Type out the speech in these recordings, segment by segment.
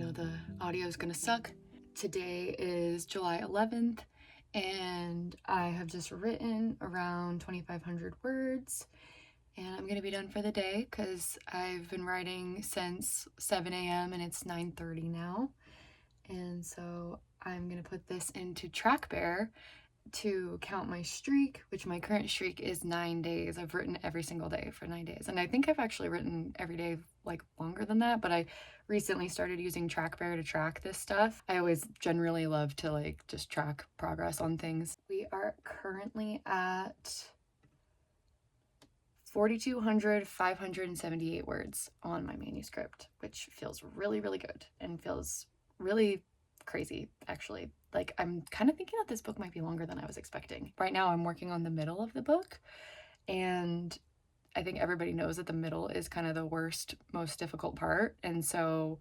know the audio is gonna suck. Today is July 11th, and I have just written around 2,500 words, and I'm gonna be done for the day because I've been writing since 7 a.m. and it's 9:30 now. And so I'm gonna put this into TrackBear to count my streak, which my current streak is 9 days. I've written every single day for 9 days, and I think I've actually written every day like longer than that, but I recently started using TrackBear to track this stuff. I always generally love to like just track progress on things. We are currently at 4,200, 578 words on my manuscript, which feels really, really good and feels really crazy, actually. Like, I'm kind of thinking that this book might be longer than I was expecting. Right now, I'm working on the middle of the book, and I think everybody knows that the middle is kind of the worst, most difficult part, and so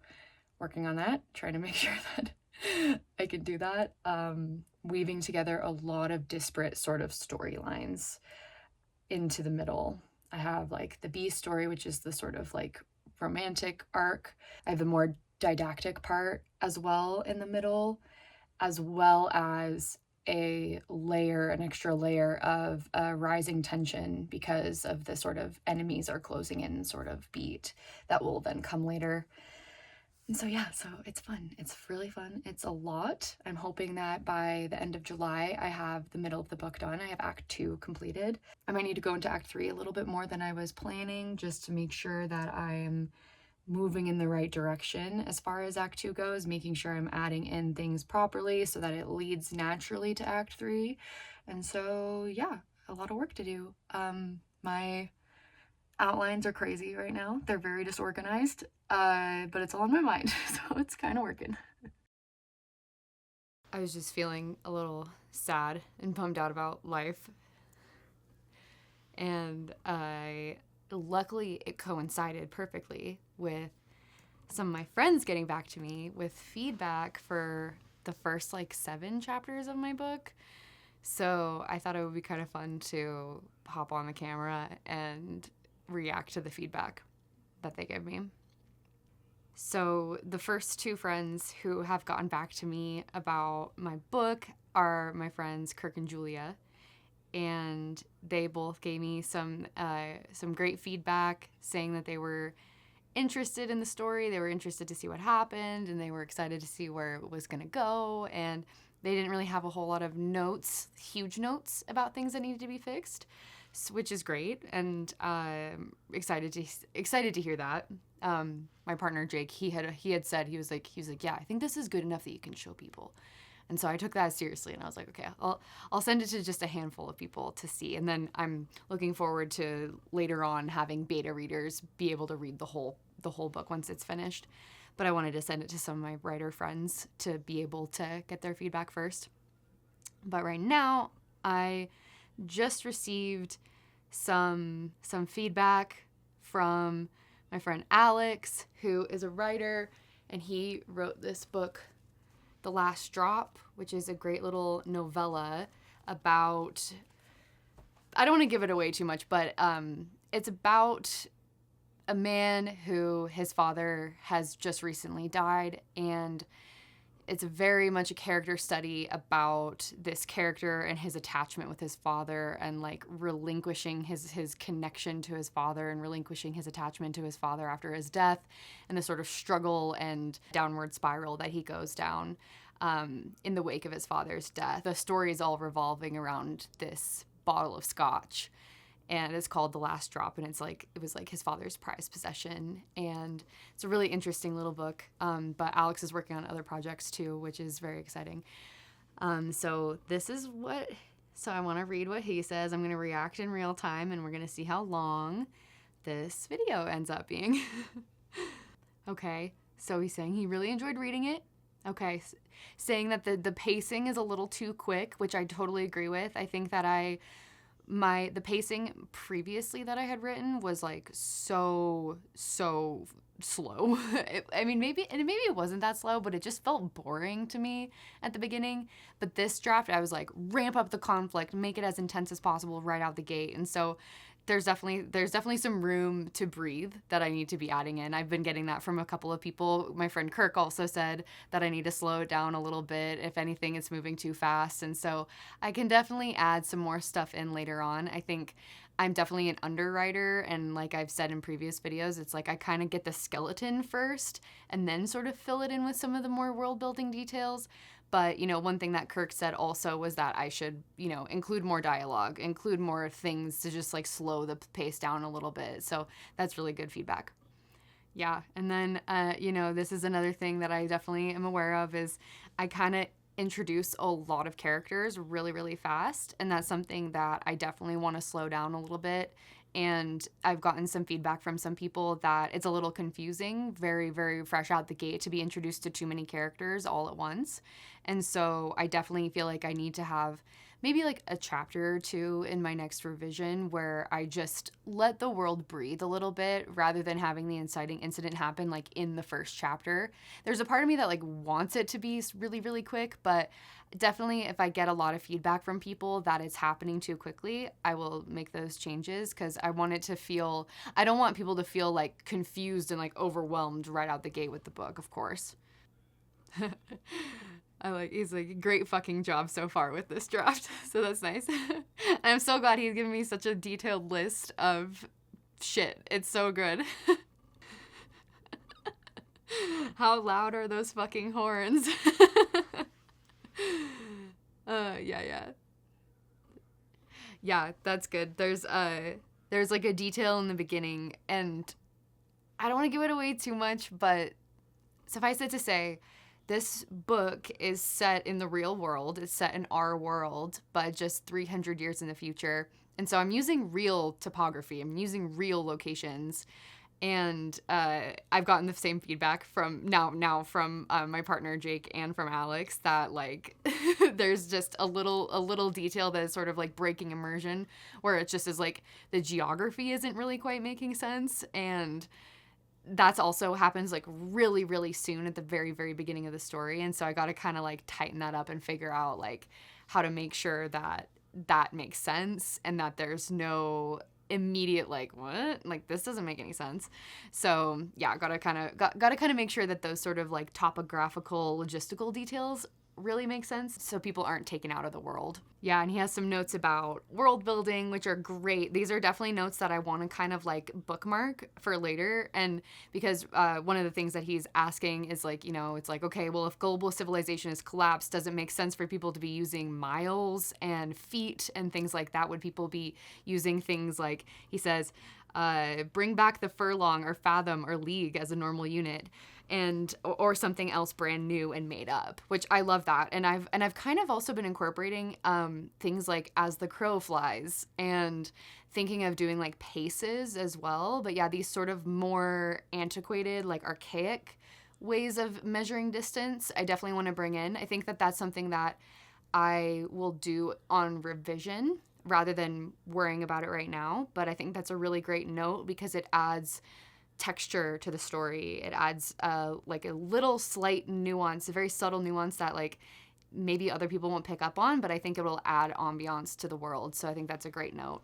working on that, trying to make sure that I can do that, weaving together a lot of disparate sort of storylines into the middle. I have like the B story, which is the sort of like romantic arc. I have the more didactic part as well in the middle, as well as an extra layer of rising tension because of the sort of enemies are closing in sort of beat that will then come later. And so yeah, so it's fun. It's really fun. It's a lot. I'm hoping that by the end of July, I have the middle of the book done. I have Act 2 completed. I might need to go into Act 3 a little bit more than I was planning, just to make sure that I am moving in the right direction as far as Act 2 goes, making sure I'm adding in things properly so that it leads naturally to Act 3. And so yeah, a lot of work to do. My outlines are crazy right now. They're very disorganized, but it's all in my mind, so it's kind of working. I was just feeling a little sad and bummed out about life. And luckily it coincided perfectly with some of my friends getting back to me with feedback for the first like 7 chapters of my book. So I thought it would be kind of fun to hop on the camera and react to the feedback that they gave me. So the first 2 friends who have gotten back to me about my book are my friends Kirk and Julia, and they both gave me some great feedback, saying that they were interested in the story, they were interested to see what happened, and they were excited to see where it was going to go, and they didn't really have a whole lot of notes, huge notes about things that needed to be fixed, which is great, and excited to hear that. My partner Jake, he had said he was like, yeah, I think this is good enough that you can show people. And so I took that seriously, and I was like, okay, I'll send it to just a handful of people to see, and then I'm looking forward to later on having beta readers be able to read the whole book once it's finished. But I wanted to send it to some of my writer friends to be able to get their feedback first. But right now, I just received some feedback from my friend Alex, who is a writer, and he wrote this book, The Last Drop, which is a great little novella about, I don't want to give it away too much, but it's about a man who his father has just recently died, and it's very much a character study about this character and his attachment with his father, and like relinquishing his connection to his father and relinquishing his attachment to his father after his death, and the sort of struggle and downward spiral that he goes down in the wake of his father's death. The story is all revolving around this bottle of scotch, and it's called The Last Drop, and it was like his father's prized possession, and it's a really interesting little book. But Alex is working on other projects too, which is very exciting. So I want to read what he says. I'm going to react in real time, and we're going to see how long this video ends up being. Okay, so he's saying he really enjoyed reading it. Okay, saying that the pacing is a little too quick, which I totally agree with. I think that the pacing previously that I had written was like so slow. Maybe it wasn't that slow, but it just felt boring to me at the beginning. But this draft, I was like, ramp up the conflict, make it as intense as possible right out the gate. And so there's definitely some room to breathe that I need to be adding in. I've been getting that from a couple of people. My friend Kirk also said that I need to slow it down a little bit. If anything, it's moving too fast. And so I can definitely add some more stuff in later on. I think I'm definitely an underwriter, and like I've said in previous videos, it's like I kind of get the skeleton first and then sort of fill it in with some of the more world building details. But, one thing that Kirk said also was that I should, include more dialogue, include more things to just like slow the pace down a little bit. So that's really good feedback. Yeah. And then, this is another thing that I definitely am aware of is I kind of introduce a lot of characters really, really fast. And that's something that I definitely want to slow down a little bit. And I've gotten some feedback from some people that it's a little confusing, very, very fresh out the gate to be introduced to too many characters all at once. And so I definitely feel like I need to have maybe like a chapter or two in my next revision where I just let the world breathe a little bit rather than having the inciting incident happen like in the first chapter. There's a part of me that like wants it to be really, really quick, but definitely if I get a lot of feedback from people that it's happening too quickly, I will make those changes because I want it to feel, I don't want people to feel like confused and like overwhelmed right out the gate with the book, of course. He's like, great fucking job so far with this draft. So that's nice. And I'm so glad he's given me such a detailed list of shit. It's so good. How loud are those fucking horns? Yeah. Yeah, that's good. There's like a detail in the beginning, and I don't want to give it away too much, but suffice it to say, this book is set in the real world. It's set in our world, but just 300 years in the future. And so I'm using real topography. I'm using real locations. And I've gotten the same feedback from my partner Jake and from Alex that like there's just a little detail that is sort of like breaking immersion, where it just is like the geography isn't really quite making sense, and that's also happens like really, really soon at the very, very beginning of the story. And so I got to kind of like tighten that up and figure out like how to make sure that that makes sense and that there's no immediate like, what? Like, this doesn't make any sense. So yeah, gotta kind of make sure that those sort of like topographical logistical details really make sense so people aren't taken out of the world. Yeah, and he has some notes about world building, which are great. These are definitely notes that I want to kind of like bookmark for later. And because one of the things that he's asking is like, it's like, okay, well, if global civilization has collapsed, does it make sense for people to be using miles and feet and things like that? Would people be using things like, he says, bring back the furlong or fathom or league as a normal unit, and or something else brand new and made up, which I love that. And I've kind of also been incorporating things like as the crow flies and thinking of doing like paces as well. But yeah, these sort of more antiquated, like archaic ways of measuring distance, I definitely want to bring in. I think that that's something that I will do on revision rather than worrying about it right now. But I think that's a really great note because it adds texture to the story. It adds like a little slight nuance, a very subtle nuance that like maybe other people won't pick up on, but I think it will add ambiance to the world. So I think that's a great note.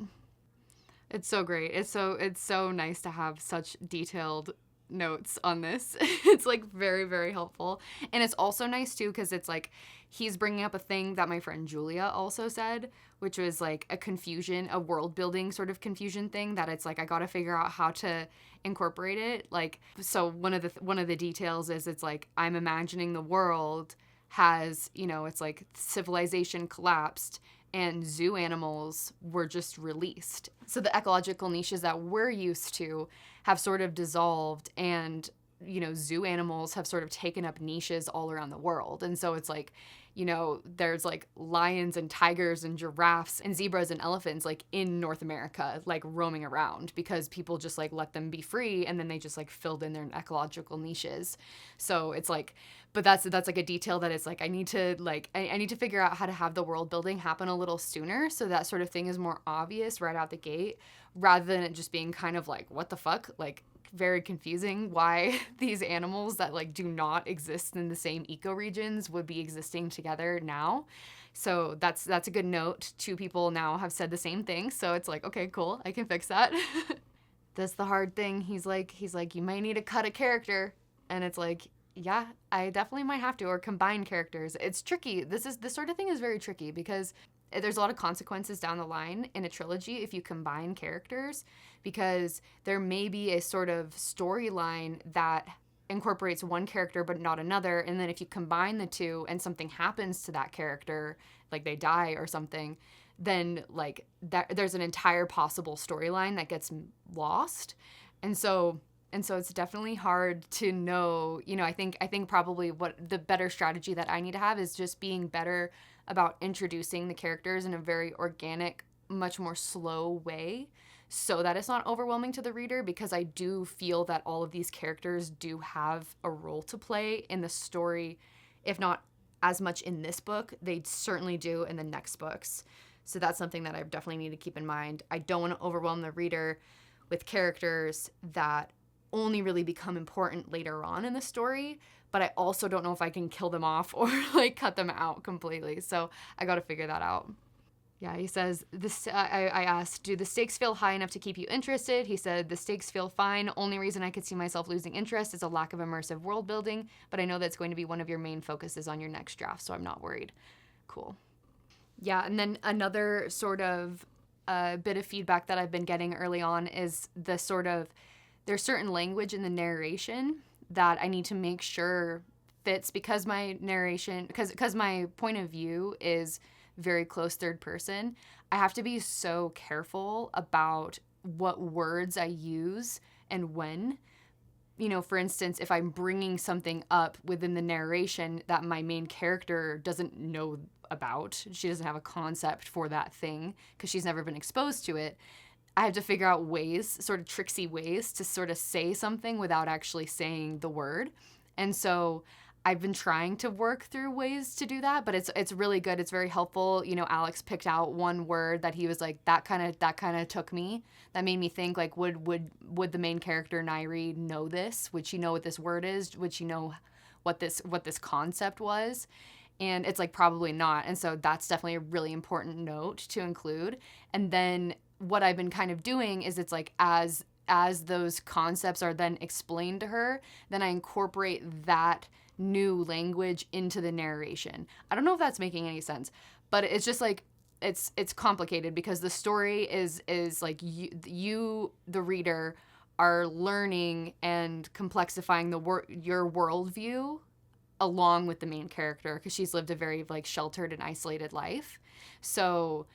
It's so great. It's so nice to have such detailed notes on this. It's like very, very helpful. And it's also nice too because it's like he's bringing up a thing that my friend Julia also said, which was like a world building sort of confusion thing that it's like I got to figure out how to incorporate it. Like, so one of the details is it's like I'm imagining the world has, it's like civilization collapsed and zoo animals were just released. So the ecological niches that we're used to have sort of dissolved, and, zoo animals have sort of taken up niches all around the world. And so it's like, there's like lions and tigers and giraffes and zebras and elephants like in North America, like roaming around because people just like let them be free, and then they just like filled in their ecological niches. So it's like, but that's like a detail that it's like I need to figure out how to have the world building happen a little sooner so that sort of thing is more obvious right out the gate rather than it just being kind of like, what the fuck? Like, very confusing why these animals that like do not exist in the same ecoregions would be existing together together now. So that's a good note. 2 people now have said the same thing. So it's like, okay, cool. I can fix that. That's the hard thing. He's like, you might need to cut a character. And it's like, yeah, I definitely might have to, or combine characters. It's tricky. This sort of thing is very tricky because there's a lot of consequences down the line in a trilogy if you combine characters, because there may be a sort of storyline that incorporates one character but not another, and then if you combine the two and something happens to that character, like they die or something, then like that there's an entire possible storyline that gets lost. And so it's definitely hard to know, I think probably what the better strategy that I need to have is just being better about introducing the characters in a very organic, much more slow way, so that it's not overwhelming to the reader, because I do feel that all of these characters do have a role to play in the story, if not as much in this book, they certainly do in the next books. So that's something that I definitely need to keep in mind. I don't want to overwhelm the reader with characters that only really become important later on in the story, but I also don't know if I can kill them off or like cut them out completely. So I got to figure that out. Yeah, he says, I asked, do the stakes feel high enough to keep you interested? He said, the stakes feel fine. Only reason I could see myself losing interest is a lack of immersive world building, but I know that's going to be one of your main focuses on your next draft, so I'm not worried. Cool. Yeah, and then another sort of bit of feedback that I've been getting early on is the sort of, there's certain language in the narration that I need to make sure fits, because my narration, because my point of view is very close third person. I have to be so careful about what words I use and when. For instance, if I'm bringing something up within the narration that my main character doesn't know about, she doesn't have a concept for that thing because she's never been exposed to it, I have to figure out ways, sort of tricksy ways, to sort of say something without actually saying the word. And so I've been trying to work through ways to do that, but it's really good. It's very helpful. Alex picked out one word that he was like, that kind of took me. That made me think, like, would the main character Nairi know this? Would she know what this word is? Would she know what this concept was? And it's like, probably not. And so that's definitely a really important note to include. And then what I've been kind of doing is, it's like, as those concepts are then explained to her, then I incorporate that new language into the narration. I don't know if that's making any sense, but it's just like, it's complicated because the story is like you the reader are learning and complexifying your worldview along with the main character, because she's lived a very like sheltered and isolated life. So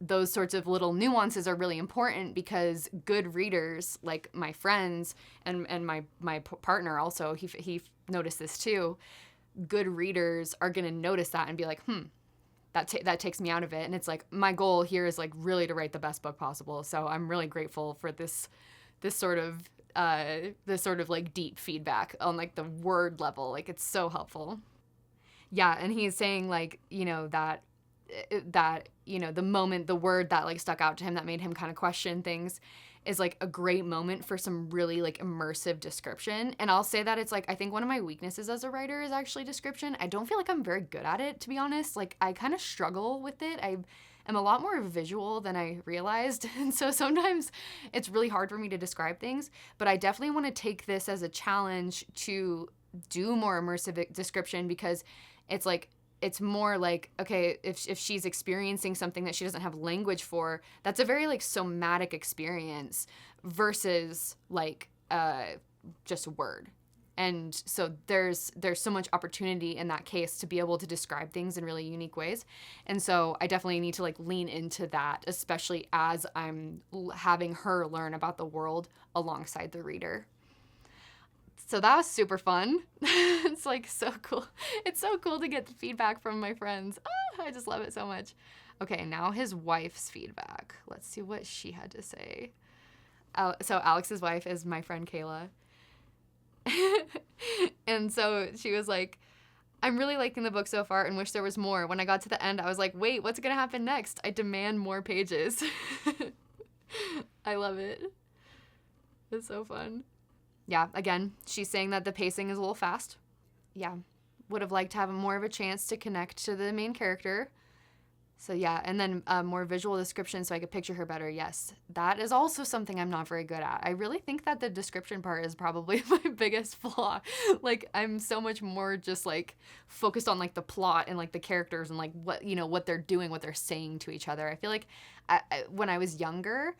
those sorts of little nuances are really important, because good readers, like my friends and my partner also, he noticed this too, good readers are going to notice that and be like, that takes me out of it. And it's like, my goal here is like really to write the best book possible. So I'm really grateful for this sort of like deep feedback on like the word level. Like, it's so helpful. Yeah. And he's saying like, that the moment, the word that like stuck out to him that made him kind of question things is like a great moment for some really like immersive description. And I'll say that it's like, I think one of my weaknesses as a writer is actually description. I don't feel like I'm very good at it, to be honest. Like, I kind of struggle with it. I am a lot more visual than I realized. And so sometimes it's really hard for me to describe things, but I definitely want to take this as a challenge to do more immersive description, because it's like, it's more like, okay, if she's experiencing something that she doesn't have language for, that's a very like somatic experience versus like just a word. And so there's so much opportunity in that case to be able to describe things in really unique ways. And so I definitely need to like lean into that, especially as I'm having her learn about the world alongside the reader. So that was super fun. It's like so cool. It's so cool to get the feedback from my friends. Oh, I just love it so much. Okay, now his wife's feedback. Let's see what she had to say. So Alex's wife is my friend Kayla. And so she was like, I'm really liking the book so far and wish there was more. When I got to the end, I was like, wait, what's going to happen next? I demand more pages. I love it. It's so fun. Yeah, again, she's saying that the pacing is a little fast. Yeah, would have liked to have more of a chance to connect to the main character. So yeah, and then more visual description so I could picture her better. Yes, that is also something I'm not very good at. I really think that the description part is probably my biggest flaw. Like, I'm so much more just like focused on like the plot and like the characters and like what, you know, what they're doing, what they're saying to each other. I feel like when I was younger,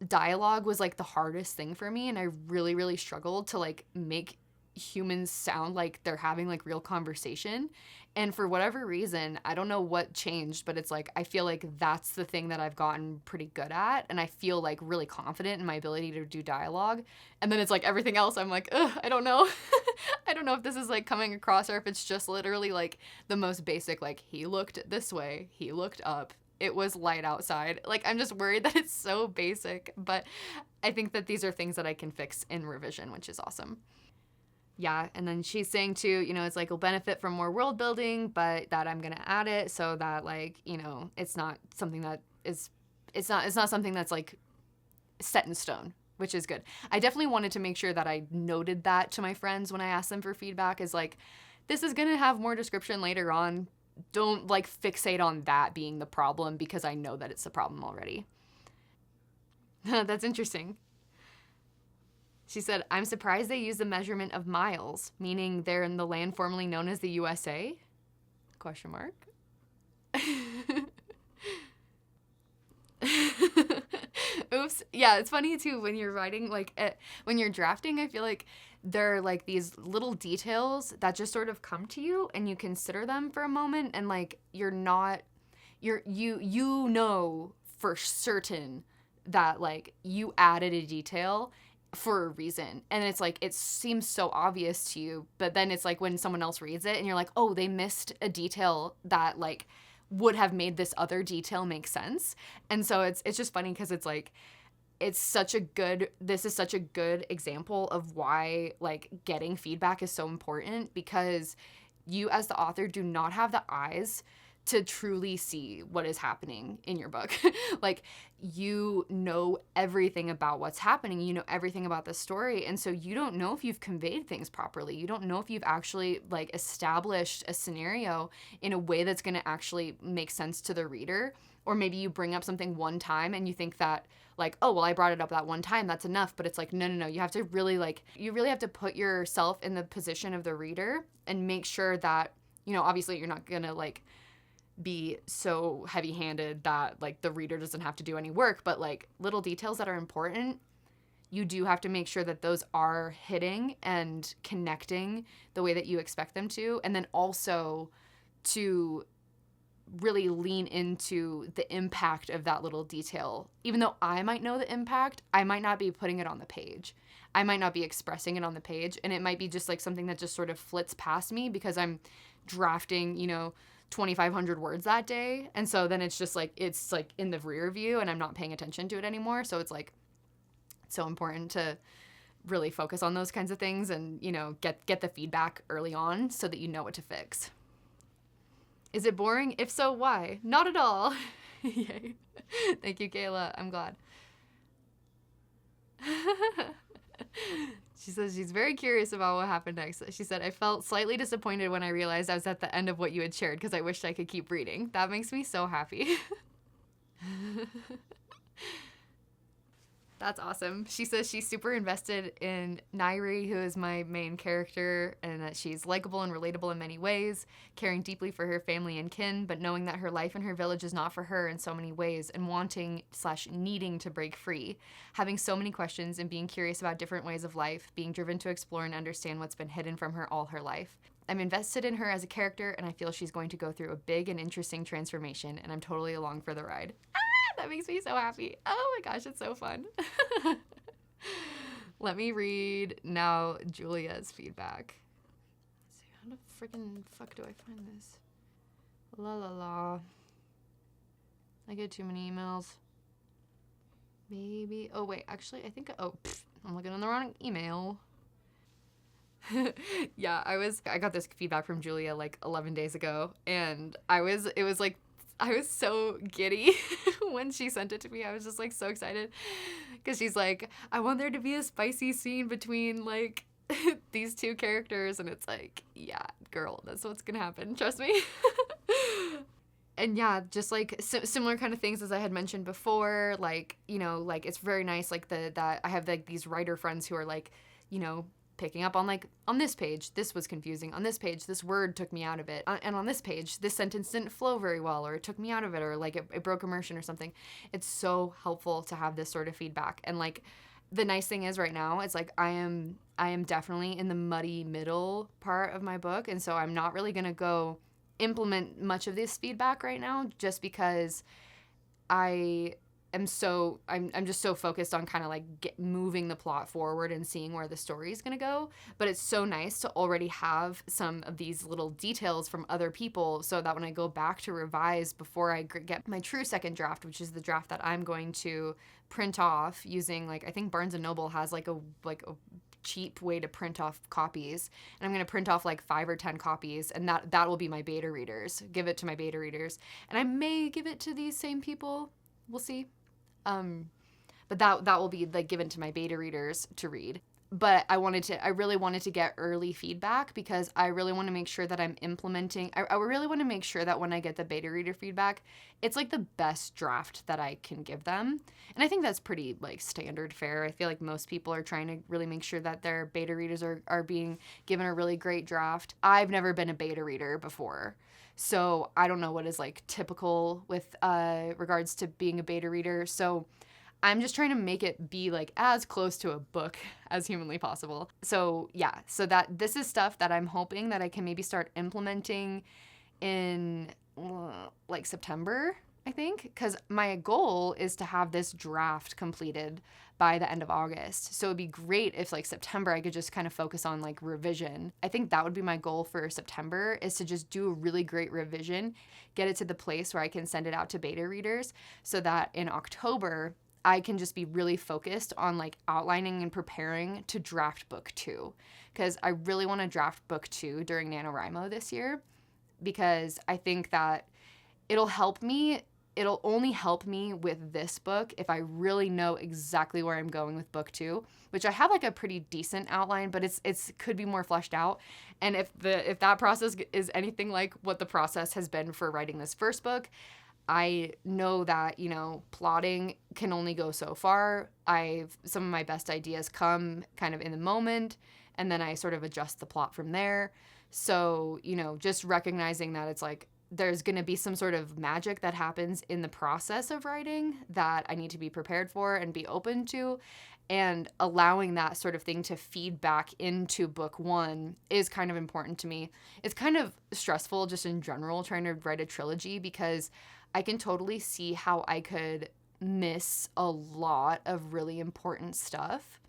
dialogue was like the hardest thing for me, and I really, really struggled to like make humans sound like they're having like real conversation. And for whatever reason, I don't know what changed, but it's like I feel like that's the thing that I've gotten pretty good at, and I feel like really confident in my ability to do dialogue. And then it's like everything else I'm like, ugh, I don't know. I don't know if this is like coming across or if it's just literally like the most basic, like he looked this way, he looked up, it was light outside. Like, I'm just worried that it's so basic, but I think that these are things that I can fix in revision, which is awesome. Yeah, and then she's saying too, you know, it's like we'll benefit from more world building, but that I'm gonna add it so that like, you know, it's not something that is, it's not something that's like set in stone, which is good. I definitely wanted to make sure that I noted that to my friends when I asked them for feedback, is like, this is gonna have more description later on. Don't like fixate on that being the problem because I know that it's the problem already. That's interesting. She said, I'm surprised they use the measurement of miles, meaning they're in the land formerly known as the USA? Question mark. Oops. Yeah, it's funny too when you're writing, like when you're drafting, I feel like there are like these little details that just sort of come to you and you consider them for a moment, and like you know for certain that like you added a detail for a reason, and it's like it seems so obvious to you, but then it's like when someone else reads it and you're like, oh, they missed a detail that like would have made this other detail make sense. And so it's just funny because it's like this is such a good example of why like getting feedback is so important, because you as the author do not have the eyes to truly see what is happening in your book. Like, you know everything about what's happening, you know everything about the story, and so you don't know if you've conveyed things properly. You don't know if you've actually like established a scenario in a way that's going to actually make sense to the reader. Or maybe you bring up something one time and you think that like, oh, well, I brought it up that one time, that's enough. But it's like, no, you have to really you really have to put yourself in the position of the reader and make sure that, you know, obviously you're not gonna like be so heavy-handed that like the reader doesn't have to do any work, but like little details that are important, you do have to make sure that those are hitting and connecting the way that you expect them to, and then also to really lean into the impact of that little detail. Even though I might know the impact, I might not be putting it on the page. I might not be expressing it on the page, and it might be just like something that just sort of flits past me because I'm drafting, you know, 2,500 words that day. And so then it's just like, it's like in the rear view and I'm not paying attention to it anymore. So it's like, it's so important to really focus on those kinds of things and, you know, get the feedback early on so that you know what to fix. Is it boring? If so, why? Not at all. Yay. Thank you, Kayla. I'm glad. She says she's very curious about what happened next. She said, I felt slightly disappointed when I realized I was at the end of what you had shared because I wished I could keep reading. That makes me so happy. That's awesome. She says she's super invested in Nairi, who is my main character, and that she's likable and relatable in many ways, caring deeply for her family and kin, but knowing that her life in her village is not for her in so many ways, and wanting/needing to break free, having so many questions and being curious about different ways of life, being driven to explore and understand what's been hidden from her all her life. I'm invested in her as a character, and I feel she's going to go through a big and interesting transformation, and I'm totally along for the ride. That makes me so happy. Oh my gosh, it's so fun. Let me read now Julia's feedback. Let's see, how the freaking fuck do I find this? La la la. I get too many emails. Maybe. Oh wait, actually, I think. I'm looking on the wrong email. Yeah, I got this feedback from Julia like 11 days ago, and I was so giddy when she sent it to me. I was just like so excited because she's like, I want there to be a spicy scene between like these two characters, and it's like, yeah, girl, that's what's gonna happen. Trust me. And yeah, just like similar kind of things as I had mentioned before, like, you know, like it's very nice, like that I have like these writer friends who are like, you know, picking up on like, on this page, this was confusing. On this page, this word took me out of it. And on this page, this sentence didn't flow very well, or it took me out of it, or like it broke immersion or something. It's so helpful to have this sort of feedback. And like, the nice thing is right now, it's like I am definitely in the muddy middle part of my book. And so I'm not really going to go implement much of this feedback right now, just because I'm just so focused on kind of like moving the plot forward and seeing where the story is going to go. But it's so nice to already have some of these little details from other people, so that when I go back to revise before I get my true second draft, which is the draft that I'm going to print off using, like, I think Barnes & Noble has like a cheap way to print off copies, and I'm going to print off like 5 or 10 copies, and that will be my beta readers. Give it to my beta readers, and I may give it to these same people. We'll see. But that will be like given to my beta readers to read. But I really wanted to get early feedback, because I really want to make sure that I'm implementing. I really want to make sure that when I get the beta reader feedback, it's like the best draft that I can give them. And I think that's pretty like standard fare. I feel like most people are trying to really make sure that their beta readers are being given a really great draft. I've never been a beta reader before, so I don't know what is like typical with regards to being a beta reader. So I'm just trying to make it be like as close to a book as humanly possible. So yeah, so that this is stuff that I'm hoping that I can maybe start implementing in like September, I think, because my goal is to have this draft completed by the end of August. So it'd be great if like September I could just kind of focus on like revision. I think that would be my goal for September, is to just do a really great revision, get it to the place where I can send it out to beta readers, so that in October I can just be really focused on like outlining and preparing to draft book 2, because I really want to draft book 2 during NaNoWriMo this year, because I think that it'll only help me with this book if I really know exactly where I'm going with book 2, which I have like a pretty decent outline, but it's could be more fleshed out. And if that process is anything like what the process has been for writing this first book, I know that, you know, plotting can only go so far. Some of my best ideas come kind of in the moment, and then I sort of adjust the plot from there. So, you know, just recognizing that it's like there's going to be some sort of magic that happens in the process of writing that I need to be prepared for and be open to, and allowing that sort of thing to feed back into book 1 is kind of important to me. It's kind of stressful just in general trying to write a trilogy, because I can totally see how I could miss a lot of really important stuff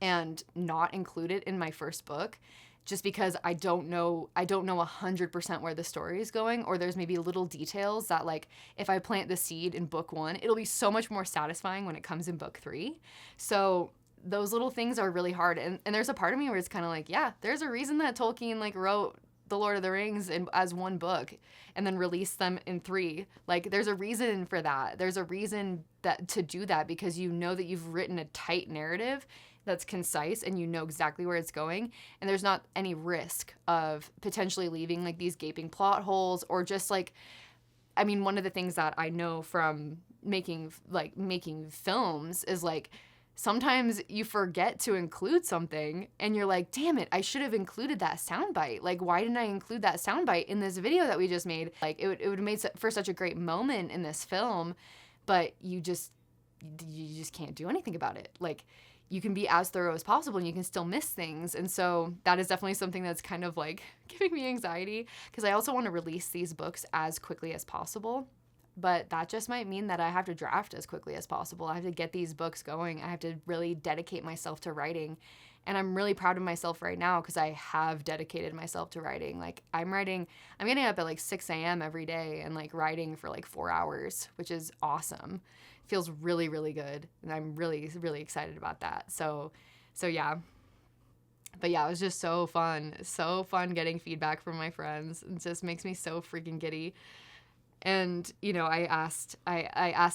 and not include it in my first book, just because I don't know 100% where the story is going, or there's maybe little details that, like, if I plant the seed in book 1, it'll be so much more satisfying when it comes in book 3. So those little things are really hard. And there's a part of me where it's kind of like, yeah, there's a reason that Tolkien like wrote The Lord of the Rings as one book and then released them in 3. Like, there's a reason for that. There's a reason that to do that, because you know that you've written a tight narrative that's concise and you know exactly where it's going, and there's not any risk of potentially leaving like these gaping plot holes, or just like, I mean, one of the things that I know from making films is like, sometimes you forget to include something and you're like, damn it, I should have included that soundbite. Like, why didn't I include that soundbite in this video that we just made? Like, it would have made for such a great moment in this film, but you just can't do anything about it. Like, you can be as thorough as possible and you can still miss things. And so that is definitely something that's kind of like giving me anxiety, because I also want to release these books as quickly as possible. But that just might mean that I have to draft as quickly as possible. I have to get these books going. I have to really dedicate myself to writing. And I'm really proud of myself right now, because I have dedicated myself to writing. Like, I'm getting up at like 6 a.m. every day and like writing for like 4 hours, which is awesome. It feels really, really good. And I'm really, really excited about that. So yeah. But yeah, it was just so fun. So fun getting feedback from my friends. It just makes me so freaking giddy. And, you know, I asked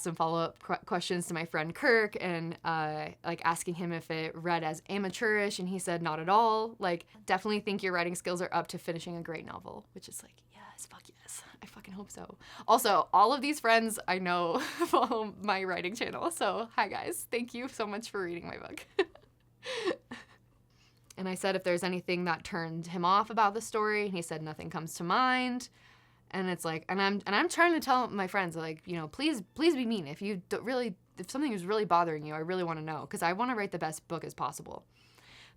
some follow-up questions to my friend Kirk, and like asking him if it read as amateurish, and he said not at all. Like, definitely think your writing skills are up to finishing a great novel, which is like, yes, fuck yes. I fucking hope so. Also, all of these friends I know follow my writing channel, so hi guys. Thank you so much for reading my book. And I said if there's anything that turned him off about the story, and he said nothing comes to mind. And it's like, and I'm trying to tell my friends, like, you know, please be mean. If you don't really, if something is really bothering you, I really want to know, because I want to write the best book as possible.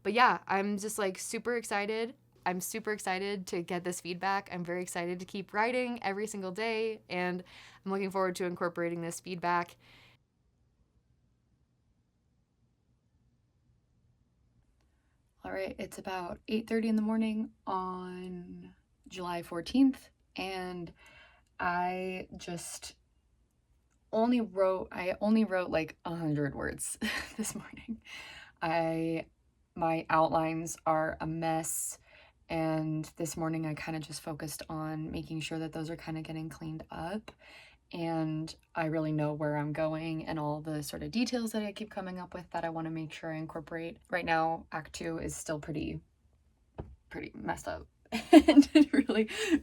But yeah, I'm just like super excited. I'm super excited to get this feedback. I'm very excited to keep writing every single day, and I'm looking forward to incorporating this feedback. All right, it's about 8:30 in the morning on July 14th, and I only wrote like 100 words this morning. My outlines are a mess, and this morning I kind of just focused on making sure that those are kind of getting cleaned up, and I really know where I'm going and all the sort of details that I keep coming up with that I want to make sure I incorporate. Right now, Act 2 is still pretty messed up and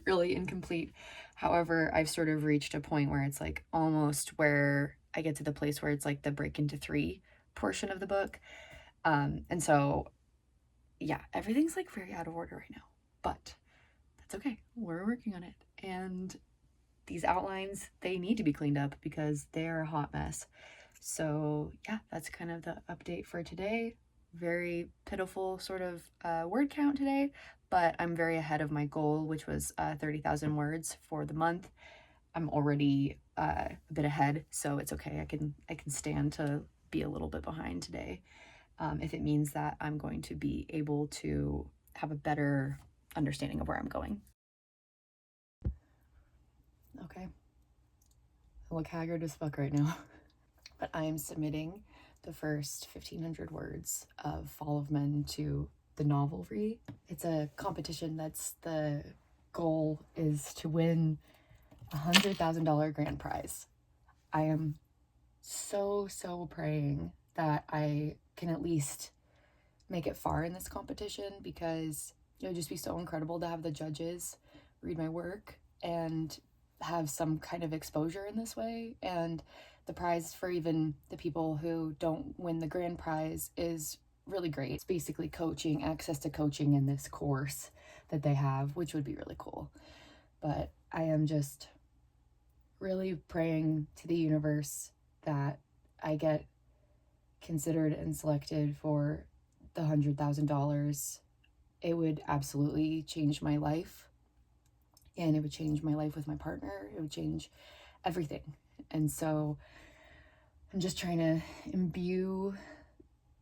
really incomplete. However, I've sort of reached a point where it's like almost where I get to the place where it's like the break into 3 portion of the book. And so, yeah, everything's like very out of order right now, but that's okay. We're working on it. And these outlines, they need to be cleaned up because they're a hot mess. So yeah, that's kind of the update for today. Very pitiful sort of word count today, but I'm very ahead of my goal, which was 30,000 words for the month. I'm already a bit ahead, so it's okay. I can stand to be a little bit behind today, if it means that I'm going to be able to have a better understanding of where I'm going. Okay. I look haggard as fuck right now. But I am submitting the first 1,500 words of Fall of Men to the Novelry. It's a competition that's the goal is to win a $100,000 grand prize. I am so praying that I can at least make it far in this competition, because it would just be so incredible to have the judges read my work and have some kind of exposure in this way. And the prize for even the people who don't win the grand prize is really great. It's basically coaching, access to coaching in this course that they have, which would be really cool. But I am just really praying to the universe that I get considered and selected for the $100,000. It would absolutely change my life, and it would change my life with my partner. It would change everything. And so I'm just trying to imbue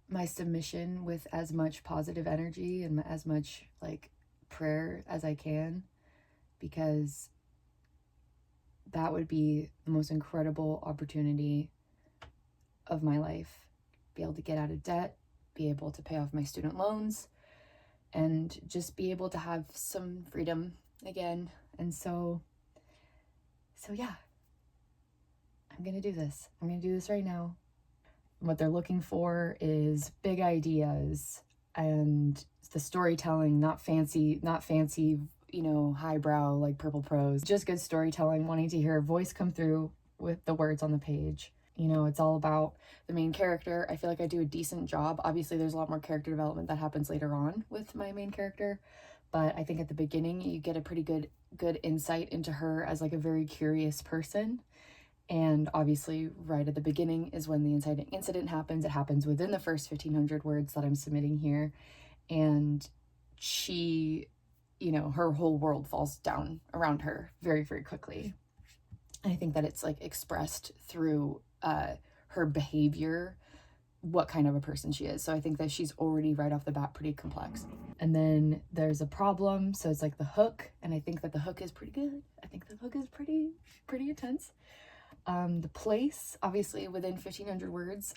my submission with as much positive energy and as much like prayer as I can, because that would be the most incredible opportunity of my life. Be able to get out of debt, be able to pay off my student loans, and just be able to have some freedom again. And so yeah, I'm gonna do this. I'm gonna do this right now. What they're looking for is big ideas and the storytelling, not fancy, you know, highbrow like purple prose, just good storytelling, wanting to hear a voice come through with the words on the page. You know, it's all about the main character. I feel like I do a decent job. Obviously, there's a lot more character development that happens later on with my main character, but I think at the beginning you get a pretty good insight into her as like a very curious person. And obviously, right at the beginning is when the inciting incident happens. It happens within the first 1,500 words that I'm submitting here. And she, you know, her whole world falls down around her very quickly. And I think that it's like expressed through her behavior, what kind of a person she is. So I think that she's already right off the bat pretty complex. And then there's a problem. So it's like the hook. And I think that the hook is pretty good. I think the hook is pretty intense. The place, obviously within 1,500 words,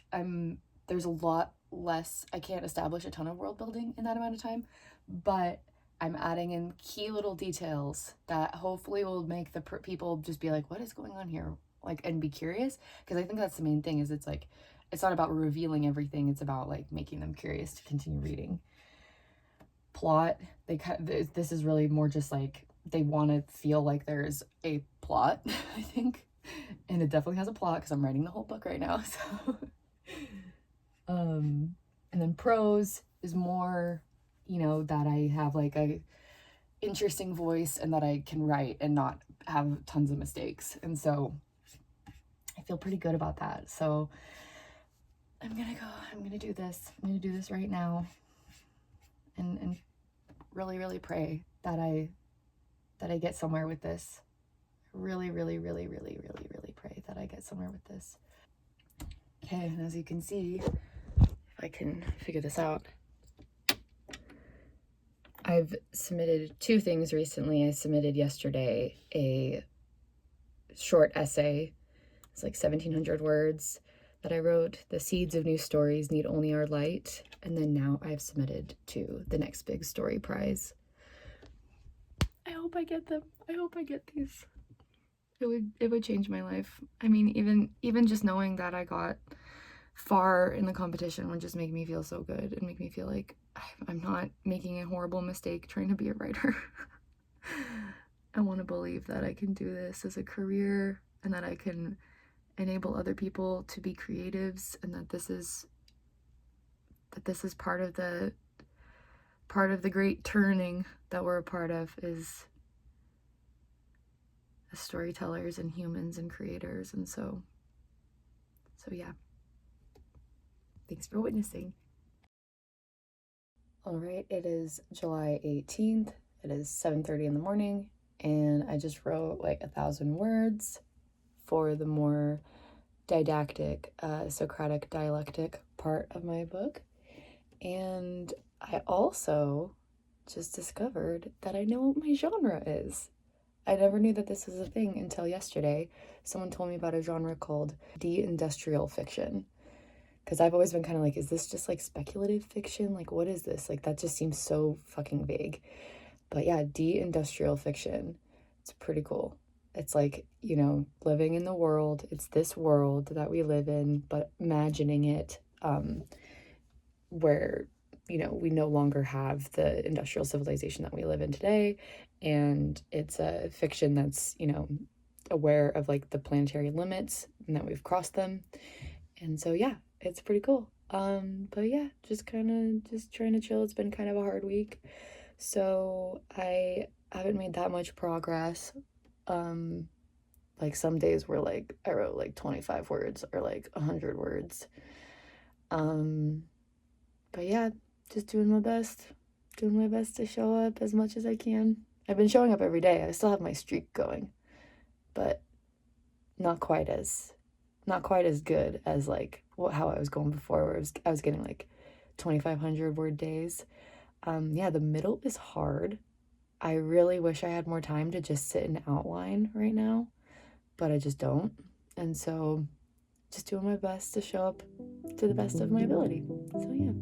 there's a lot less. I can't establish a ton of world building in that amount of time, but I'm adding in key little details that hopefully will make the people just be like, what is going on here? Like, and be curious. Because I think that's the main thing, is it's like, it's not about revealing everything. It's about like making them curious to continue reading. Plot, this is really more just like, they want to feel like there's a plot, I think. And it definitely has a plot because I'm writing the whole book right now. So, and then prose is more, you know, that I have like a interesting voice and that I can write and not have tons of mistakes. And so I feel pretty good about that. So I'm gonna do this right now, and really, really pray that I get somewhere with this. Really, really, really, really, really, really pray that I get somewhere with this. Okay, and as you can see, if I can figure this out, I've submitted 2 things recently. I submitted yesterday a short essay. It's like 1,700 words that I wrote. The seeds of new stories need only our light. And then now I've submitted to the next big story prize. I hope I get them. I hope I get these. It would change my life. I mean, even just knowing that I got far in the competition would just make me feel so good and make me feel like I'm not making a horrible mistake trying to be a writer. I want to believe that I can do this as a career and that I can enable other people to be creatives, and that this is part of the great turning that we're a part of, is as storytellers and humans and creators. And so yeah, thanks for witnessing. All right, it is July 18th. It is 7:30 in the morning, and I just wrote like 1,000 words for the more didactic, Socratic dialectic part of my book. And I also just discovered that I know what my genre is. I never knew that this was a thing until yesterday. Someone told me about a genre called de-industrial fiction. Because I've always been kind of like, is this just like speculative fiction? Like, what is this? Like, that just seems so fucking vague. But yeah, de-industrial fiction. It's pretty cool. It's like, you know, living in the world. It's this world that we live in, but imagining it where, you know, we no longer have the industrial civilization that we live in today. And it's a fiction that's, you know, aware of like the planetary limits and that we've crossed them. And so, yeah, it's pretty cool. But yeah, just trying to chill. It's been kind of a hard week. So I haven't made that much progress. Like some days were like, I wrote like 25 words or like 100 words. But yeah, just doing my best to show up as much as I can. I've been showing up every day. I still have my streak going, but not quite as good as like how I was going before, where I was getting like 2,500 word days. Yeah, the middle is hard. I really wish I had more time to just sit and outline right now, but I just don't. And so just doing my best to show up to the best of my ability. So yeah.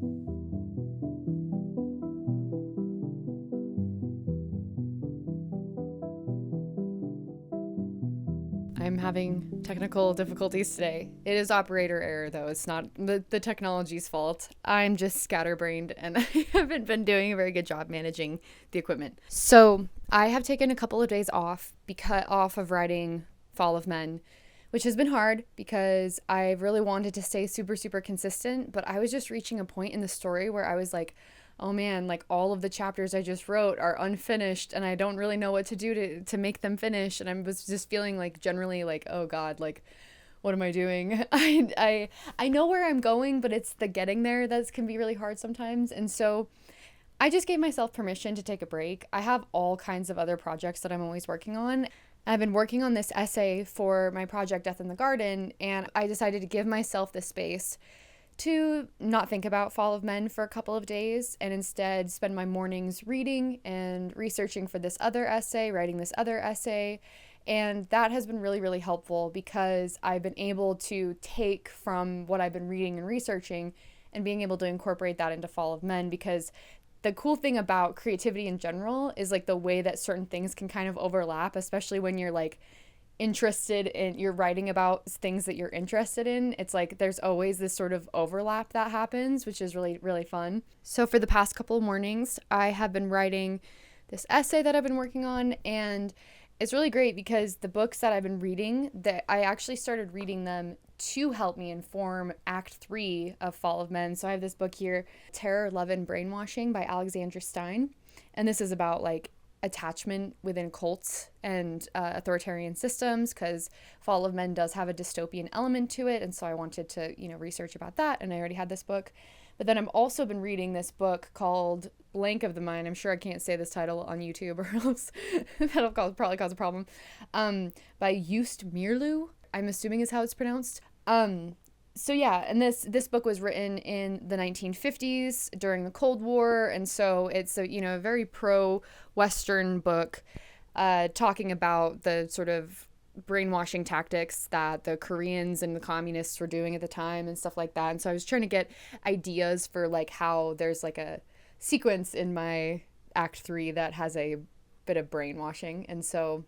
I'm having technical difficulties today. It is operator error, though. It's not the technology's fault. I'm just scatterbrained, and I haven't been doing a very good job managing the equipment. So I have taken a couple of days off of writing Fall of Men, which has been hard because I really wanted to stay super, super consistent, but I was just reaching a point in the story where I was like, oh man, like all of the chapters I just wrote are unfinished and I don't really know what to do to make them finish. And I was just feeling like generally like, oh God, like what am I doing? I know where I'm going, but it's the getting there that can be really hard sometimes. And so I just gave myself permission to take a break. I have all kinds of other projects that I'm always working on. I've been working on this essay for my project Death in the Garden, and I decided to give myself the space to not think about Fall of Men for a couple of days and instead spend my mornings reading and researching for this other essay, writing this other essay. And that has been really, really helpful because I've been able to take from what I've been reading and researching and being able to incorporate that into Fall of Men, because the cool thing about creativity in general is like the way that certain things can kind of overlap, especially when you're like you're writing about things that you're interested in. It's like there's always this sort of overlap that happens, which is really, really fun. So for the past couple of mornings, I have been writing this essay that I've been working on, and it's really great because the books that I've been reading, that I actually started reading them to help me inform Act 3 of Fall of Men. So I have this book here, Terror, Love, and Brainwashing by Alexandra Stein. And this is about like attachment within cults and authoritarian systems, because Fall of Men does have a dystopian element to it. And so I wanted to, research about that. And I already had this book. But then I've also been reading this book called Blank of the Mind. I'm sure I can't say this title on YouTube or else that'll probably cause a problem. By Joost Meerloo, I'm assuming is how it's pronounced. So yeah, and this book was written in the 1950s during the Cold War, and so it's a very pro-Western book, talking about the sort of brainwashing tactics that the Koreans and the communists were doing at the time and stuff like that. And so I was trying to get ideas for like how there's like a sequence in my Act 3 that has a bit of brainwashing, and so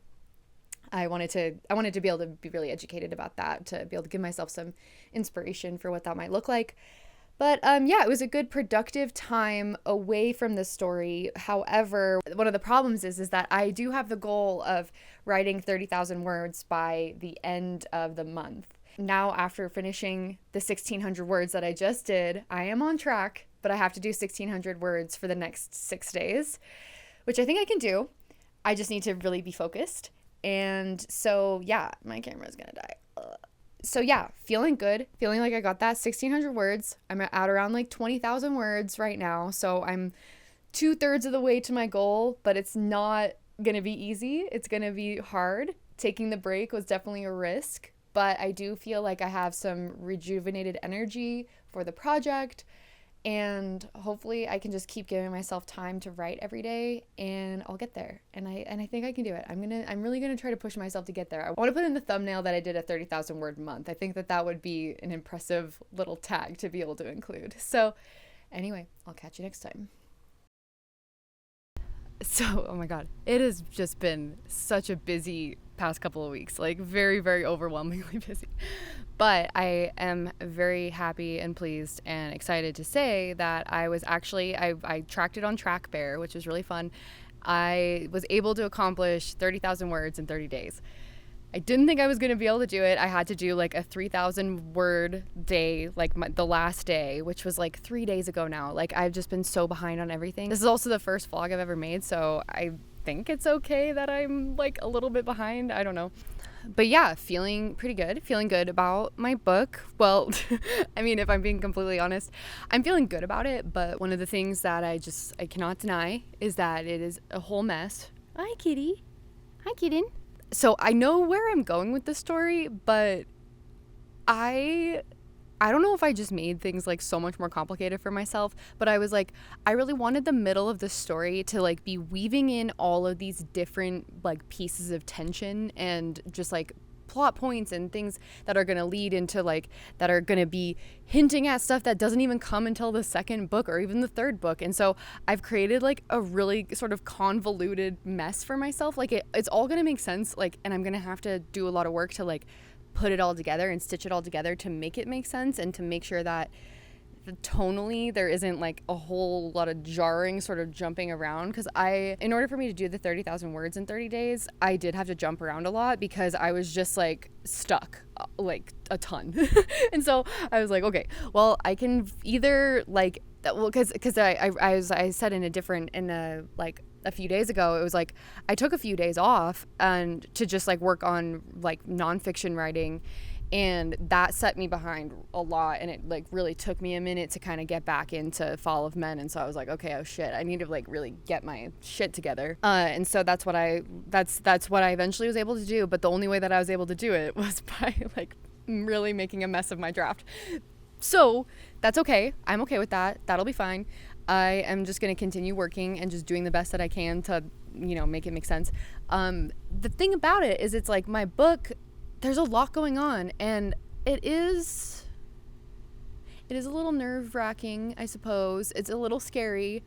I wanted to be able to be really educated about that, to be able to give myself some inspiration for what that might look like. But yeah, it was a good productive time away from the story. However, one of the problems is that I do have the goal of writing 30,000 words by the end of the month. Now, after finishing the 1,600 words that I just did, I am on track, but I have to do 1,600 words for the next 6 days, which I think I can do. I just need to really be focused. And so, yeah, my camera's gonna die. So yeah, feeling good, feeling like I got that 1,600 words. I'm at around like 20,000 words right now. So I'm 2/3 of the way to my goal, but it's not gonna be easy. It's gonna be hard. Taking the break was definitely a risk, but I do feel like I have some rejuvenated energy for the project. And hopefully I can just keep giving myself time to write every day, and I'll get there. And I think I can do it. I'm really gonna try to push myself to get there. I want to put in the thumbnail that I did a 30,000 word month. I think that would be an impressive little tag to be able to include. So anyway, I'll catch you next time. So, oh my God, it has just been such a busy past couple of weeks, like very, very overwhelmingly busy. But I am very happy and pleased and excited to say that I was actually, I tracked it on TrackBear, which was really fun. I was able to accomplish 30,000 words in 30 days. I didn't think I was going to be able to do it. I had to do like a 3,000 word day, like the last day, which was like 3 days ago now. Like I've just been so behind on everything. This is also the first vlog I've ever made, so I think it's okay that I'm like a little bit behind. I don't know. But yeah, feeling pretty good. Feeling good about my book. Well, I mean, if I'm being completely honest, I'm feeling good about it. But one of the things that I cannot deny is that it is a whole mess. Hi, kitty. Hi, kitten. So I know where I'm going with this story, but I don't know if I just made things like so much more complicated for myself, but I was like, I really wanted the middle of the story to like be weaving in all of these different like pieces of tension and just like plot points and things that are going to lead into like, that are going to be hinting at stuff that doesn't even come until the second book or even the third book. And so I've created like a really sort of convoluted mess for myself. Like it's all going to make sense. Like, and I'm going to have to do a lot of work to like put it all together and stitch it all together to make it make sense and to make sure that tonally there isn't like a whole lot of jarring sort of jumping around, because in order for me to do the 30,000 words in 30 days, I did have to jump around a lot because I was just like stuck like a ton. And so I was like, okay, well, I can either like, well, because I said a few days ago, it was like I took a few days off and to just like work on like nonfiction writing, and that set me behind a lot, and it like really took me a minute to kind of get back into Fall of Men. And so I was like, okay, oh shit, I need to like really get my shit together. And so that's what I eventually was able to do. But the only way that I was able to do it was by like really making a mess of my draft. So that's okay. I'm okay with that. That'll be fine. I am just going to continue working and just doing the best that I can to, make it make sense. The thing about it is it's like my book, there's a lot going on, and it is a little nerve-wracking, I suppose. It's a little scary.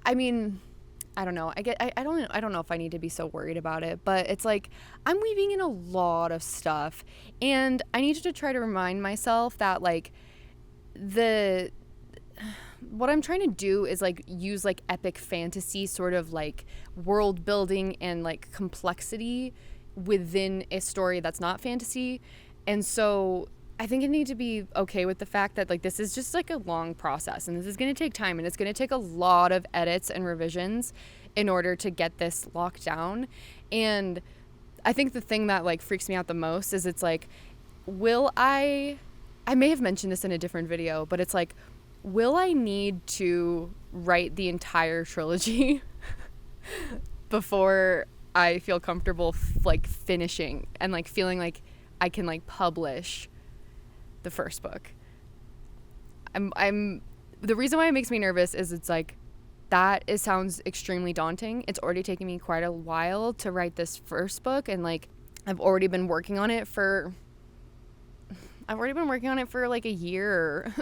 I mean, I don't know. I don't know if I need to be so worried about it, but it's like I'm weaving in a lot of stuff, and I need to try to remind myself that like the what I'm trying to do is like use like epic fantasy sort of like world building and like complexity within a story that's not fantasy. And so I think I need to be okay with the fact that like this is just like a long process, and this is going to take time, and it's going to take a lot of edits and revisions in order to get this locked down. And I think the thing that like freaks me out the most is it's like, will I may have mentioned this in a different video, but it's like, will I need to write the entire trilogy before I feel comfortable like finishing and like feeling like I can like publish the first book? I'm the reason why it makes me nervous is it's like sounds extremely daunting. It's already taken me quite a while to write this first book, and like I've already been working on it for like a year.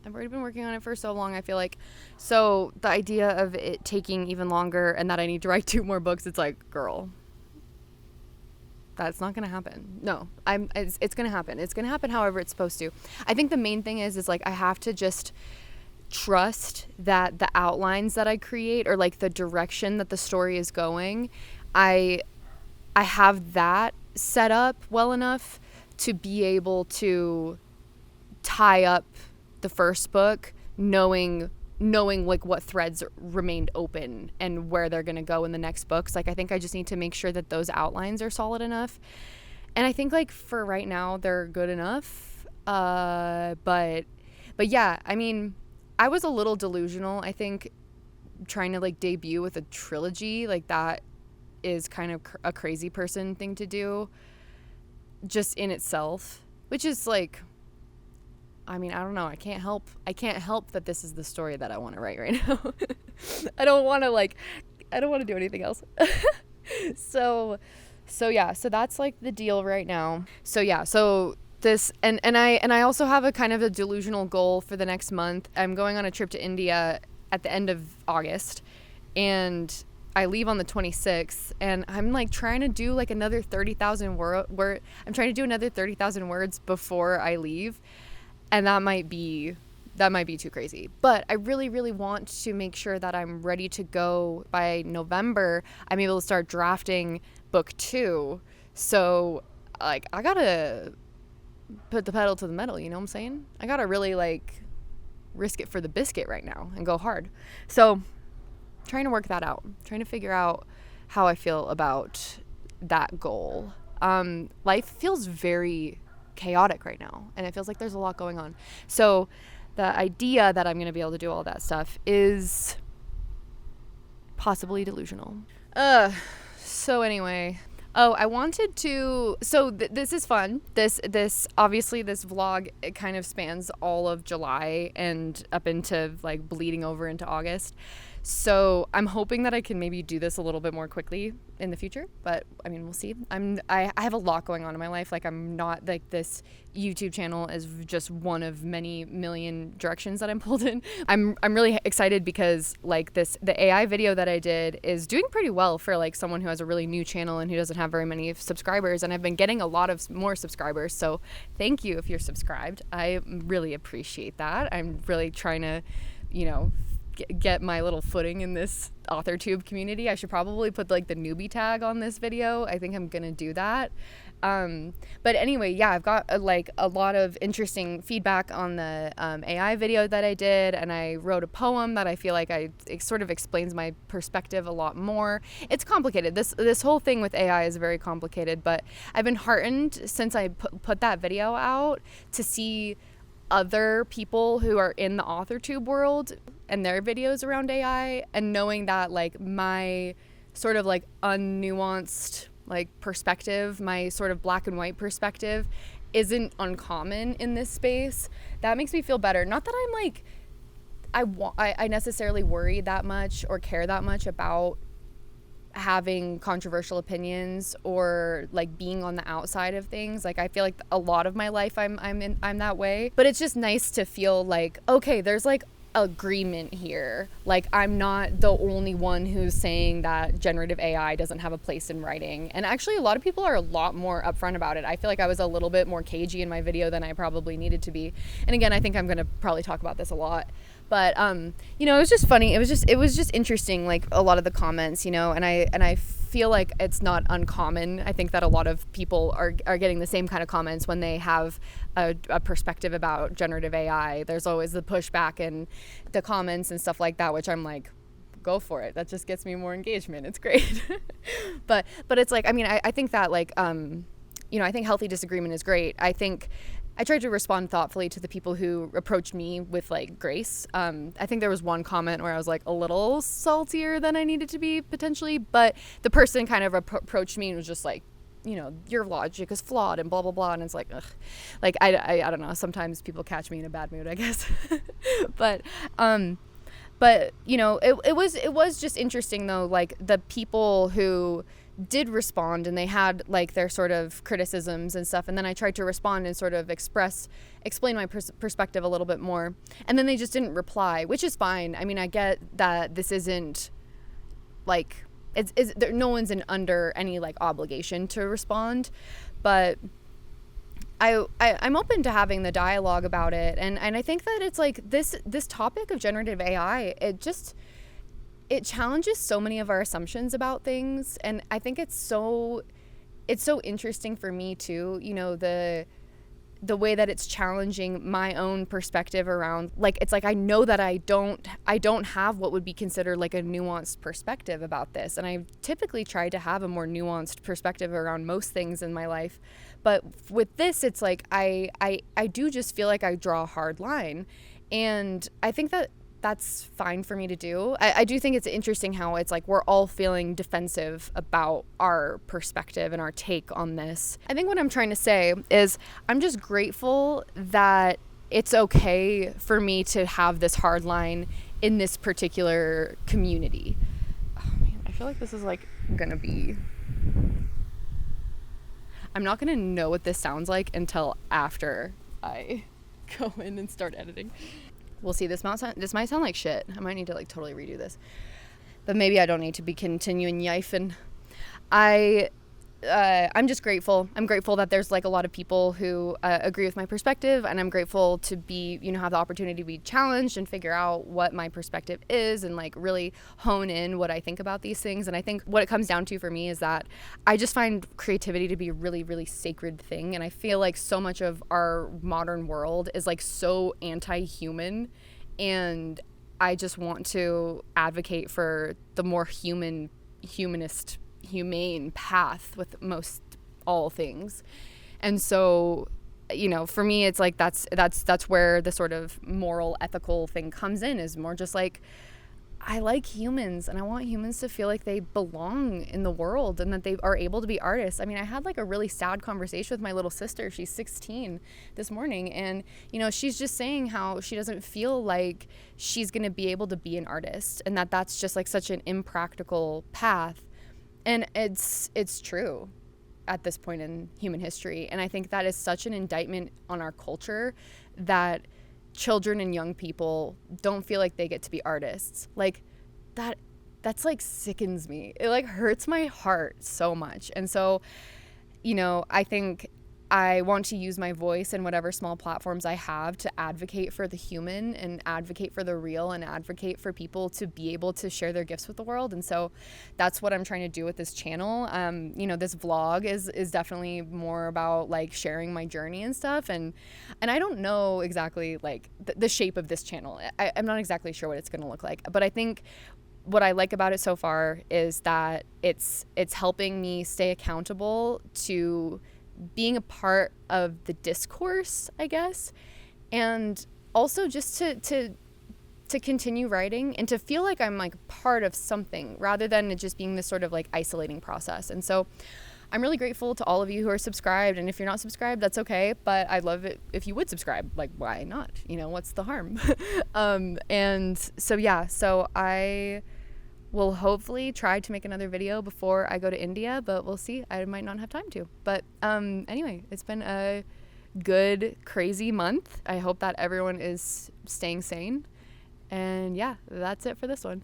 I've already been working on it for so long, I feel like. So the idea of it taking even longer and that I need to write 2 more books, it's like, girl, that's not going to happen. No, it's going to happen. It's going to happen however it's supposed to. I think the main thing is like I have to just trust that the outlines that I create, or like the direction that the story is going, I have that set up well enough to be able to tie up the first book, knowing like what threads remained open and where they're going to go in the next books. Like I think I just need to make sure that those outlines are solid enough, and I think like for right now they're good enough. But yeah, I mean, I was a little delusional, I think, trying to like debut with a trilogy. Like that is kind of a crazy person thing to do just in itself, which is like, I mean, I don't know. I can't help that this is the story that I want to write right now. I don't want to do anything else. So yeah, so that's like the deal right now. So yeah, so this, and I also have a kind of a delusional goal for the next month. I'm going on a trip to India at the end of August, and I leave on the 26th, and I'm like trying to do like another 30,000 word. I'm trying to do another 30,000 words before I leave. And that might be too crazy. But I really, really want to make sure that I'm ready to go by November. I'm able to start drafting book 2. So like I gotta put the pedal to the metal, you know what I'm saying? I gotta really like risk it for the biscuit right now and go hard. So trying to work that out, trying to figure out how I feel about that goal. Life feels very chaotic right now, and it feels like there's a lot going on. So the idea that I'm going to be able to do all that stuff is possibly delusional. So anyway, I wanted to, so this is fun. This obviously this vlog, it kind of spans all of July and up into like bleeding over into August. So I'm hoping that I can maybe do this a little bit more quickly in the future, but I mean, we'll see. I have a lot going on in my life. Like I'm not like, this YouTube channel is just one of many million directions that I'm pulled in. I'm really excited because like the AI video that I did is doing pretty well for like someone who has a really new channel and who doesn't have very many subscribers, and I've been getting a lot of more subscribers. So thank you if you're subscribed. I really appreciate that. I'm really trying to, get my little footing in this AuthorTube community. I should probably put like the newbie tag on this video. I think I'm gonna do that. But anyway, yeah, I've got a lot of interesting feedback on the AI video that I did, and I wrote a poem that I feel like it sort of explains my perspective a lot more. It's complicated. This whole thing with AI is very complicated, but I've been heartened since I put that video out to see other people who are in the AuthorTube world and their videos around AI, and knowing that like my sort of like unnuanced like perspective, my sort of black and white perspective isn't uncommon in this space. That makes me feel better. Not that I'm like I necessarily worry that much or care that much about having controversial opinions or like being on the outside of things. Like I feel like a lot of my life I'm that way, but it's just nice to feel like, okay, there's like agreement here. Like, I'm not the only one who's saying that generative AI doesn't have a place in writing. And actually, a lot of people are a lot more upfront about it. I feel like I was a little bit more cagey in my video than I probably needed to be. And again, I think I'm going to probably talk about this a lot. But you know, it was just funny. It was just interesting, like a lot of the comments, you know, and I feel like it's not uncommon. I think that a lot of people are getting the same kind of comments when they have a perspective about generative AI. There's always the pushback and the comments and stuff like that, which I'm like, go for it. That just gets me more engagement. It's great. but it's like, I mean, I think that like, you know, I think healthy disagreement is great. I think I tried to respond thoughtfully to the people who approached me with like grace. I think there was one comment where I was like a little saltier than I needed to be potentially, but the person kind of approached me and was just like, you know, your logic is flawed and blah, blah, blah. And it's like, ugh. Like, I don't know. Sometimes people catch me in a bad mood, I guess. but, you know, it was just interesting though, like the people who did respond and they had like their sort of criticisms and stuff, and then I tried to respond and sort of explain my perspective a little bit more, and then they just didn't reply, which is fine. I mean, I get that this isn't like no one's under any like obligation to respond, but I'm open to having the dialogue about it, and I think that it's like this topic of generative AI, it challenges so many of our assumptions about things. And I think it's so interesting for me too, you know, the way that it's challenging my own perspective around, like, it's like, I know that I don't have what would be considered like a nuanced perspective about this. And I've typically tried to have a more nuanced perspective around most things in my life. But with this, it's like, I do just feel like I draw a hard line. And I think that that's fine for me to do. I do think it's interesting how it's like we're all feeling defensive about our perspective and our take on this. I think what I'm trying to say is I'm just grateful that it's okay for me to have this hard line in this particular community. Oh man, I feel like this is like gonna be... I'm not gonna know what this sounds like until after I go in and start editing. We'll see. This might sound like shit. I might need to like totally redo this, but maybe I don't need to be continuing yiping. I'm just grateful. I'm grateful that there's like a lot of people who agree with my perspective, and I'm grateful to be, you know, have the opportunity to be challenged and figure out what my perspective is and like really hone in what I think about these things. And I think what it comes down to for me is that I just find creativity to be a really, really sacred thing. And I feel like so much of our modern world is like so anti-human, and I just want to advocate for the more humane path with most all things. And so, you know, for me, it's like that's where the sort of moral ethical thing comes in, is more just like, I like humans and I want humans to feel like they belong in the world and that they are able to be artists. I mean, I had like a really sad conversation with my little sister. She's 16 this morning, and you know, she's just saying how she doesn't feel like she's going to be able to be an artist, and that's just like such an impractical path. And it's true at this point in human history. And I think that is such an indictment on our culture that children and young people don't feel like they get to be artists. Like that's like sickens me. It like hurts my heart so much. And so, you know, I think I want to use my voice and whatever small platforms I have to advocate for the human and advocate for the real and advocate for people to be able to share their gifts with the world. And so that's what I'm trying to do with this channel. You know, this vlog is definitely more about like sharing my journey and stuff. And I don't know exactly like the shape of this channel. I'm not exactly sure what it's going to look like, but I think what I like about it so far is that it's helping me stay accountable to being a part of the discourse, I guess, and also just to continue writing and to feel like I'm like part of something rather than it just being this sort of like isolating process. And so I'm really grateful to all of you who are subscribed, and if you're not subscribed, that's okay, but I'd love it if you would subscribe. Like, why not? You know, what's the harm? And so yeah, so I will hopefully try to make another video before I go to India, but we'll see. I might not have time to. But anyway, it's been a good, crazy month. I hope that everyone is staying sane. And yeah, that's it for this one.